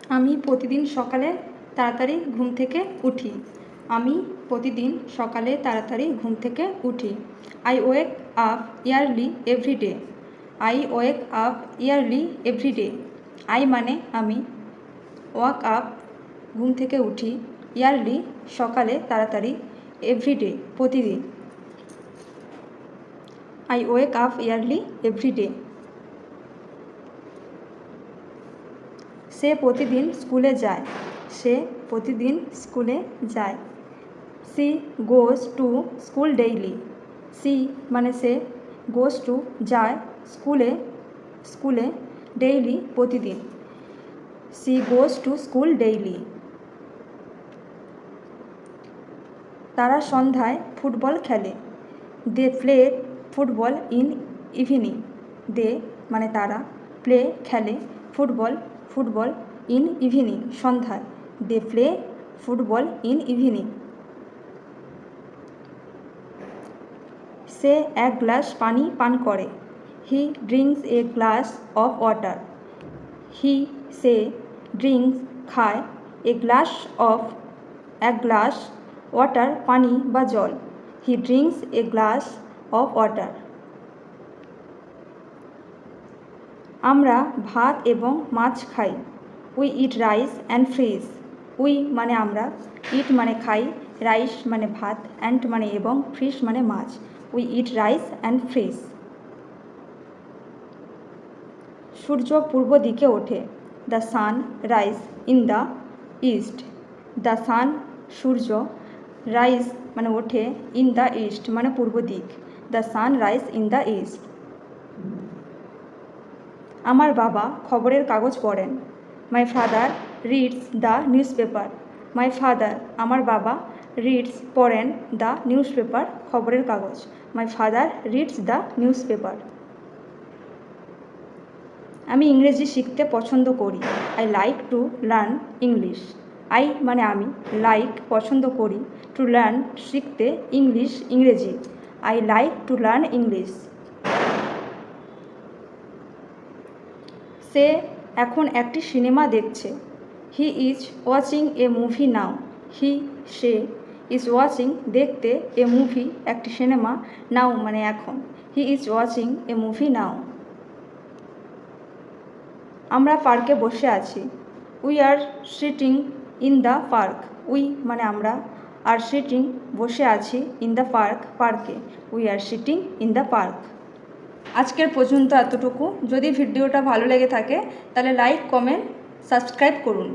আমি প্রতিদিন সকালে তাড়াতাড়ি ঘুম থেকে উঠি। আমি প্রতিদিন সকালে তাড়াতাড়ি ঘুম থেকে উঠি। I wake up early everyday. I wake up early everyday. I মানে আমি, ওয়াক আপ ঘুম থেকে উঠি, ইয়ারলি সকালে তাড়াতাড়ি, এভরিডে প্রতিদিন। I wake up early everyday. সে প্রতিদিন স্কুলে যায়। সে প্রতিদিন স্কুলে যায়। She goes to school daily. She মানে সে, গোজ টু যায়, স্কুলে ডেইলি প্রতিদিন। She goes to school daily. তারা সন্ধ্যায় ফুটবল খেলে। They play football in evening. They মানে তারা, প্লে খেলে, ফুটবল ইন ইভিনিং সন্ধ্যায়। They play football in evening. সে এক গ্লাস পানি পান করে। He drinks a glass of water. Say drinks খায়, এ গ্লাস অফ এক গ্লাস, ওয়াটার পানি বা জল। হি drinks a glass of water. আমরা ভাত এবং মাছ খাই। We eat rice and fish. We মানে আমরা, ইট মানে খাই, রাইস মানে ভাত, অ্যান্ড মানে এবং, ফিশ মানে মাছ। We eat rice and fish. সূর্য পূর্ব দিকে ওঠে। The sun rise in the east. The sun সূর্য, রাইজ মানে ওঠে, ইন দ্য ইস্ট মানে পূর্ব দিক। The sun rise in the east. আমার বাবা খবরের কাগজ পড়েন। My father reads the newspaper. My father আমার বাবা, রিডস পড়েন, দ্য নিউজ পেপার খবরের কাগজ। My father reads the newspaper. আমি ইংরেজি শিখতে পছন্দ করি। I like to learn English. I মানে আমি, লাইক পছন্দ করি, টু লার্ন শিখতে, ইংরেজি। I like to learn English. সে এখন একটি সিনেমা দেখছে। He is watching a movie now. সে ইজ ওয়াচিং দেখতে, এ মুভি একটি সিনেমা, নাও মানে এখন। He is watching a movie now. আমরা পার্কে বসে আছি। We are sitting in the park. We মানে আমরা, আর সিটিং বসে আছি, ইন দ্য পার্ক পার্কে। We are sitting in the park. আজকের পর্যন্ত এতটুকু। যদি ভিডিওটা ভালো লেগে থাকে তাহলে লাইক, কমেন্ট, সাবস্ক্রাইব করুন।